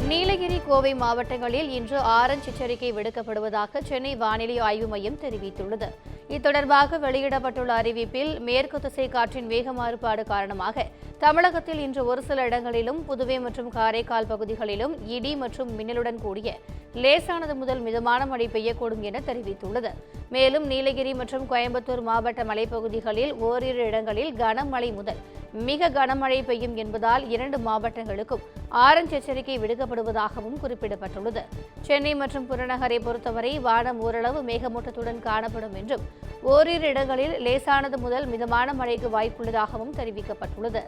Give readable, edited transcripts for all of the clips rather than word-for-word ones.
நீலகிரி, கோவை மாவட்டங்களில் இன்று ஆரஞ்ச் எச்சரிக்கை விடுக்கப்படுவதாக சென்னை வானிலை ஆய்வு மையம் தெரிவித்துள்ளது. இத்தொடர்பாக வெளியிடப்பட்டுள்ள அறிவிப்பில் மேற்கு திசை காற்றின் வேக மாறுபாடு காரணமாக தமிழகத்தில் இன்று ஒரு சில இடங்களிலும், புதுவை மற்றும் காரைக்கால் பகுதிகளிலும் இடி மற்றும் மின்னலுடன் கூடிய லேசானது முதல் மிதமான மழை பெய்யக்கூடும் என தெரிவித்துள்ளது. மேலும் நீலகிரி மற்றும் கோயம்புத்தூர் மாவட்ட மலைப்பகுதிகளில் ஓரிரு இடங்களில் கனமழை முதல் மிக கனமழை பெய்யும் என்பதால் 2 மாவட்டங்களுக்கும் ஆரஞ்ச் எச்சரிக்கை விடுக்கப்படுவதாகவும் குறிப்பிடப்பட்டுள்ளது. சென்னை மற்றும் புறநகரை பொறுத்தவரை வானம் ஓரளவு மேகமூட்டத்துடன் காணப்படும் என்றும், ஓரிரு இடங்களில் லேசானது முதல் மிதமான மழைக்கு வாய்ப்புள்ளதாகவும் தெரிவிக்கப்பட்டுள்ளது.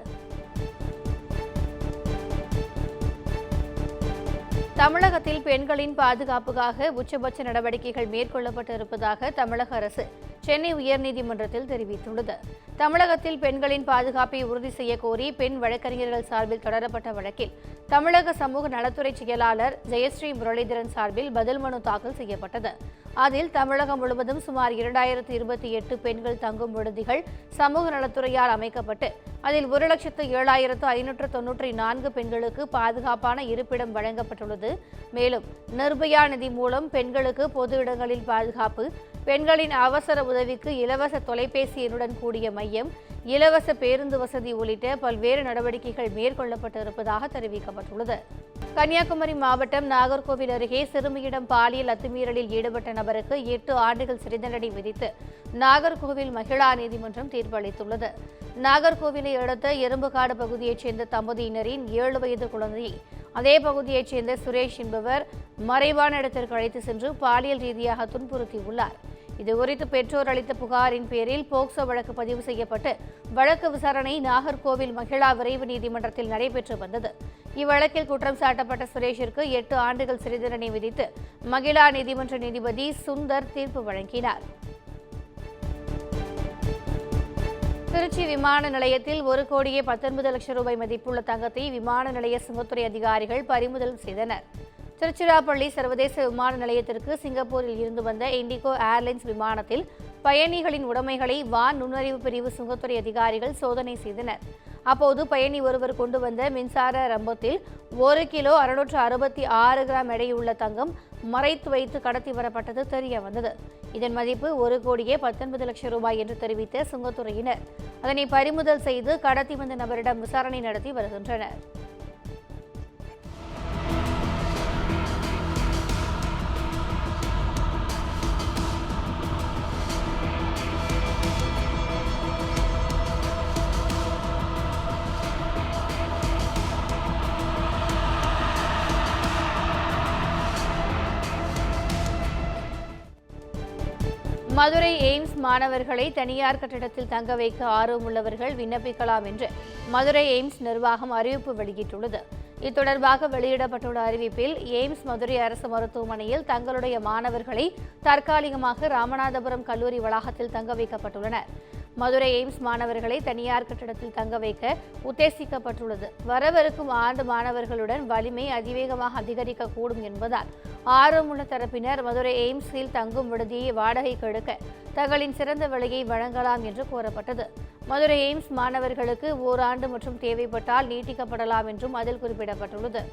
தமிழகத்தில் பெண்களின் பாதுகாப்புக்காக உச்சபட்ச நடவடிக்கைகள் மேற்கொள்ளப்பட்டு இருப்பதாக தமிழக அரசு சென்னை உயர்நீதிமன்றத்தில் தெரிவித்துள்ளது. தமிழகத்தில் பெண்களின் பாதுகாப்பை உறுதி செய்ய கோரி பெண் வழக்கறிஞர்கள் சார்பில் தொடரப்பட்ட வழக்கில் தமிழக சமூக நலத்துறை செயலாளர் ஜெயஸ்ரீ முரளிதரன் சார்பில் பதில் மனு தாக்கல் செய்யப்பட்டது. அதில் தமிழகம் முழுவதும் சுமார் 2028 பெண்கள் தங்கும் விடுதிகள் சமூக நலத்துறையால் அமைக்கப்பட்டு அதில் 1,07,594 பெண்களுக்கு பாதுகாப்பான இருப்பிடம் வழங்கப்பட்டுள்ளது. மேலும் நிர்பயா நிதி மூலம் பெண்களுக்கு பொது இடங்களில் பாதுகாப்பு, பெண்களின் அவசர உதவிக்கு இலவச தொலைபேசி எண்ணுடன் கூடிய மையம், இலவச பேருந்து வசதி உள்ளிட்ட பல்வேறு நடவடிக்கைகள் மேற்கொள்ளப்பட்டு இருப்பதாக தெரிவிக்கப்பட்டுள்ளது. கன்னியாகுமரி மாவட்டம் நாகர்கோவில் அருகே சிறுமியிடம் பாலியல் அத்துமீறலில் ஈடுபட்ட நபருக்கு 8 ஆண்டுகள் சிறை தண்டனை விதித்து நாகர்கோவில் மகிழா நீதிமன்றம் தீர்ப்பளித்துள்ளது. நாகர்கோவிலை அடுத்த எறும்புகாடு பகுதியைச் சேர்ந்த தம்பதியினரின் 7 வயது குழந்தையை அதே பகுதியைச் சேர்ந்த சுரேஷ் என்பவர் மறைவான இடத்திற்கு அழைத்து சென்று பாலியல் ரீதியாக துன்புறுத்தியுள்ளார். இதுகுறித்து பெற்றோர் அளித்த புகாரின் பேரில் போக்சோ வழக்கு பதிவு செய்யப்பட்டு வழக்கு விசாரணை நாகர்கோவில் மகிழா விரைவு நீதிமன்றத்தில் நடைபெற்று வந்தது. இவ்வழக்கில் குற்றம் சாட்டப்பட்ட சுரேஷிற்கு 8 ஆண்டுகள் சிறை தண்டனை விதித்து மகிழா நீதிமன்ற நீதிபதி சுந்தர் தீர்ப்பு வழங்கினார். திருச்சி விமான நிலையத்தில் 1,19,00,000 ரூபாய் மதிப்புள்ள தங்கத்தை விமான நிலைய சுங்கத்துறை அதிகாரிகள் பறிமுதல் செய்தனர். திருச்சிராப்பள்ளி சர்வதேச விமான நிலையத்திற்கு சிங்கப்பூரில் இருந்து வந்த இண்டிகோ ஏர்லைன்ஸ் விமானத்தில் பயணிகளின் உடைமைகளை வான் நுண்ணறிவு பிரிவு சுங்கத்துறை அதிகாரிகள் சோதனை செய்தனர். அப்போது பயணி ஒருவர் கொண்டு வந்த மின்சார ரம்பத்தில் 1 கிலோ 666 கிராம் எடையுள்ள தங்கம் மறைத்து வைத்து கடத்தி வரப்பட்டது தெரிய வந்தது. இதன் மதிப்பு 1,19,00,000 ரூபாய் என்று தெரிவித்த சுங்கத்துறையினர் அதனை பறிமுதல் செய்து கடத்தி வந்த நபரிடம் விசாரணை நடத்தி வருகின்றனர். மதுரை எய்ம்ஸ் மாணவர்களை தனியார் கட்டிடத்தில் தங்க வைக்க ஆர்வமுள்ளவர்கள் விண்ணப்பிக்கலாம் என்று மதுரை எய்ம்ஸ் நிர்வாகம் அறிவிப்பு வெளியிட்டுள்ளது. இத்தொடர்பாக வெளியிடப்பட்டுள்ள அறிவிப்பில் எய்ம்ஸ் மதுரை அரசு மருத்துவமனையில் தங்களுடைய மாணவர்களை தற்காலிகமாக ராமநாதபுரம் கல்லூரி வளாகத்தில் தங்க வைக்கப்பட்டுள்ளனர். மதுரை எய்ம்ஸ் மாணவர்களை தனியார் கட்டிடத்தில் தங்க வைக்க உத்தேசிக்கப்பட்டுள்ளது. வரவிருக்கும் ஆண்டு மாணவர்களுடன் வலிமை அதிவேகமாக அதிகரிக்கக்கூடும் என்பதால் ஆர்வமுள்ள தரப்பினர் மதுரை எய்ம்ஸில் தங்கும் விடுதியை வாடகைக்கு எடுக்க தங்களின் சிறந்த விலையை வழங்கலாம் என்று கூறப்பட்டது. மதுரை எய்ம்ஸ் மாணவர்களுக்கு ஓராண்டு மற்றும் தேவைப்பட்டால் நீட்டிக்கப்படலாம் என்றும் அதில் குறிப்பிடப்பட்டுள்ளது.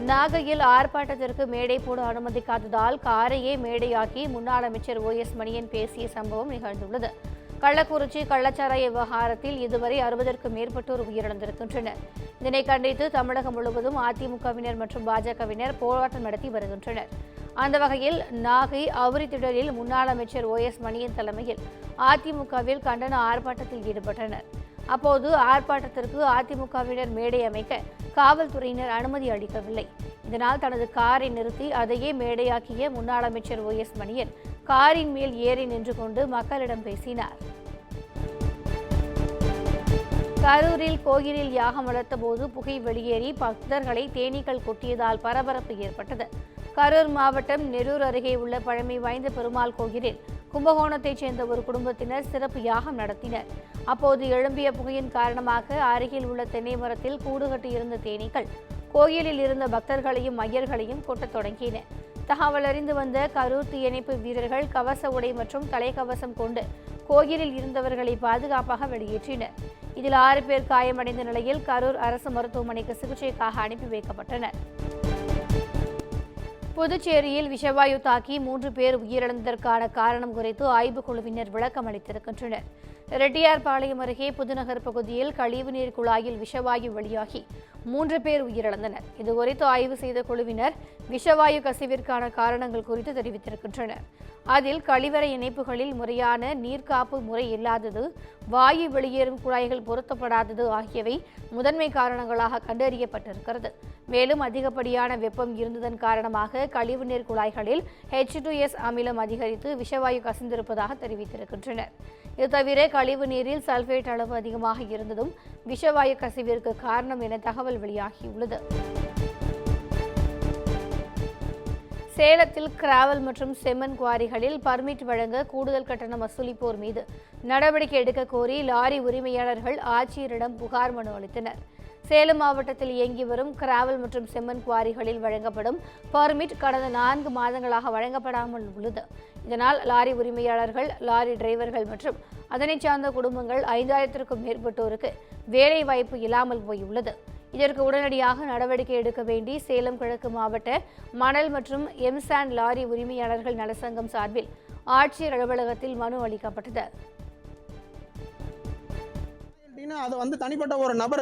நாகையில் ஆர்ப்பாட்டத்திற்கு மேடை போட அனுமதிக்காததால் காரையே மேடையாக்கி முன்னாள் அமைச்சர் OS மணியன் பேசிய சம்பவம் நிகழ்ந்துள்ளது. கள்ளக்குறிச்சி கள்ளச்சாராய விவகாரத்தில் இதுவரை 60க்கும் மேற்பட்டோர் உயிரிழந்திருக்கின்றனர். இதனை கண்டித்து தமிழகம் முழுவதும் அதிமுகவினர் மற்றும் பாஜகவினர் போராட்டம் நடத்தி வருகின்றனர். அந்த வகையில் நாகை அவுரித்திடலில் முன்னாள் அமைச்சர் OS மணியன் தலைமையில் அதிமுகவில் கண்டன ஆர்ப்பாட்டத்தில் ஈடுபட்டனர். அப்போது ஆர்ப்பாட்டத்திற்கு அதிமுகவினர் மேடை அமைக்க காவல்துறையினர் அனுமதி அளிக்கவில்லை. இதனால் தனது காரை நிறுத்தி அதையே மேடையாக்கிய முன்னாள் அமைச்சர் OS மணியன் காரின் மேல் ஏறி நின்று கொண்டு மக்களிடம் பேசினார். கரூரில் கோயிலில் யாகம் வளர்த்த போது புகை வெளியேறி பக்தர்களை தேனீக்கள் கொட்டியதால் பரபரப்பு ஏற்பட்டது. கரூர் மாவட்டம் நெரூர் அருகே உள்ள பழமை வாய்ந்த பெருமாள் கோயிலில் கும்பகோணத்தைச் சேர்ந்த ஒரு குடும்பத்தினர் சிறப்பு யாகம் நடத்தினர். அப்போது எழும்பிய புகையின் காரணமாக அருகில் உள்ள தென்னை மரத்தில் கூடு கட்டியிருந்த தேனீக்கள் கோயிலில் இருந்த பக்தர்களையும் ஐயர்களையும் கொட்டத் தொடங்கின. தகவல் அறிந்து வந்த கரூர் தீயணைப்பு வீரர்கள் கவச உடை மற்றும் தலைக்கவசம் கொண்டு கோயிலில் இருந்தவர்களை பாதுகாப்பாக வெளியேற்றினர். இதில் 6 பேர் காயமடைந்த நிலையில் கரூர் அரசு மருத்துவமனைக்கு சிகிச்சைக்காக அனுப்பி வைக்கப்பட்டனர். புதுச்சேரியில் விஷவாயு தாக்கி 3 பேர் உயிரிழந்ததற்கான காரணம் குறித்து ஆய்வுக்குழுவினர் விளக்கம் அளித்திருக்கின்றனர். ரெட்டியார்பாளையம் அருகே புதுநகர் பகுதியில் கழிவுநீர் குழாயில் விஷவாயு வெளியாகி 3 பேர் உயிரிழந்தனர். இதுகுறித்து ஆய்வு செய்த குழுவினர் விஷவாயு கசிவிற்கான காரணங்கள் குறித்து தெரிவித்திருக்கின்றனர். அதில் கழிவறை இணைப்புகளில் முறையான நீர்காப்பு முறை இல்லாதது, வாயு வெளியேறும் குழாய்கள் பொருத்தப்படாதது ஆகியவை முதன்மை காரணங்களாக கண்டறியப்பட்டிருக்கிறது. மேலும் அதிகப்படியான வெப்பம் இருந்ததன் காரணமாக கழிவுநீர் குழாய்களில் H2S அமிலம் அதிகரித்து விஷவாயு கசிந்திருப்பதாக தெரிவித்திருக்கின்றனர். இது தவிர கழிவு நீரில் சல்பேட் அளவு அதிகமாக இருந்ததும் விஷவாயு கசிவிற்கு காரணம் என தகவல் வெளியாகியுள்ளது. சேலத்தில் கிராவல் மற்றும் செம்மண் குவாரிகளில் பர்மிட் வழங்க கூடுதல் கட்டணம் வசூலிப்போர் மீது நடவடிக்கை எடுக்க கோரி லாரி உரிமையாளர்கள் ஆட்சியரிடம் புகார் மனு அளித்தனர். சேலம் மாவட்டத்தில் இயங்கி வரும் கிராவல் மற்றும் செம்மண் குவாரிகளில் வழங்கப்படும் பர்மிட் கடந்த 4 மாதங்களாக வழங்கப்படாமல் உள்ளது. இதனால் லாரி உரிமையாளர்கள், லாரி டிரைவர்கள் மற்றும் அதனை சார்ந்த குடும்பங்கள் 5000க்கும் மேற்பட்டோருக்கு வேலை வாய்ப்பு இல்லாமல் போயுள்ளது. இதற்கு உடனடியாக நடவடிக்கை எடுக்க வேண்டி சேலம் கிழக்கு மாவட்ட மணல் மற்றும் எம்சாண்ட் லாரி உரிமையாளர்கள் நலசங்கம் சார்பில் ஆட்சியர் அலுவலகத்தில் மனு அளிக்கப்பட்டது. அது தனிப்பட்ட ஒரு நபர்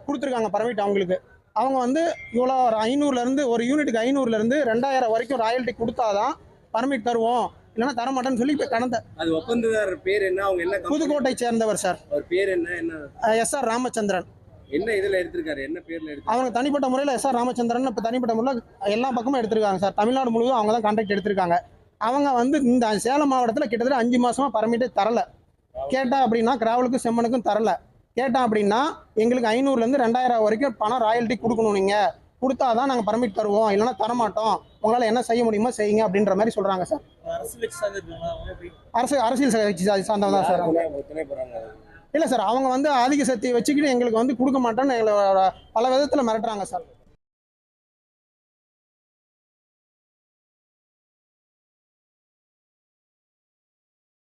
கொடுத்துருக்காங்க பர்மிட். அவங்களுக்கு அவங்க இவ்வளோ 500லேருந்து ஒரு யூனிட்டுக்கு 500லேருந்து 2000 வரைக்கும் ராயல்ட்டி கொடுத்தாதான் பர்மிட் தருவோம், இல்லைன்னா தரமாட்டேன்னு சொல்லி கடந்த. அது ஒப்பந்ததாரர் பேர் என்ன? அவங்க என்ன? புதுக்கோட்டை சேர்ந்தவர் சார். அவர் பேர் என்ன? SR ராமச்சந்திரன். என்ன இதில் எடுத்திருக்காரு? என்ன பேர்ல எடுத்து? அவங்க தனிப்பட்ட முறையில் SR ராமச்சந்திரன் இப்போ தனிப்பட்ட முறையில் எல்லா பக்கமும் எடுத்திருக்காங்க சார். தமிழ்நாடு முழுவதும் அவங்க தான் கான்ட்ராக்ட் எடுத்திருக்காங்க. அவங்க இந்த சேலம் மாவட்டத்தில் கிட்டத்தட்ட 5 மாசமா பர்மிட்டே தரல. கேட்டா அப்படின்னா கிராவலுக்கும் செம்மனுக்கும் தரல. கேட்டா அப்படின்னா எங்களுக்கு 500லேருந்து 2000 வரைக்கும் பணம் ராயல்ட்டி கொடுக்கணும், நீங்கள் கொடுத்தாதான் நாங்கள் பர்மிட் தருவோம், இல்லைன்னா தரமாட்டோம், உங்களால் என்ன செய்ய முடியுமோ செய்யுங்க அப்படின்ற மாதிரி சொல்கிறாங்க சார். அரசியல் சார்ந்தவங்க தான் சார். இல்லை சார், அவங்க ஆதிக்க சக்தியை வச்சுக்கிட்டு எங்களுக்கு கொடுக்க மாட்டோன்னு எங்களை பல விதத்தில் மிரட்டுறாங்க சார்.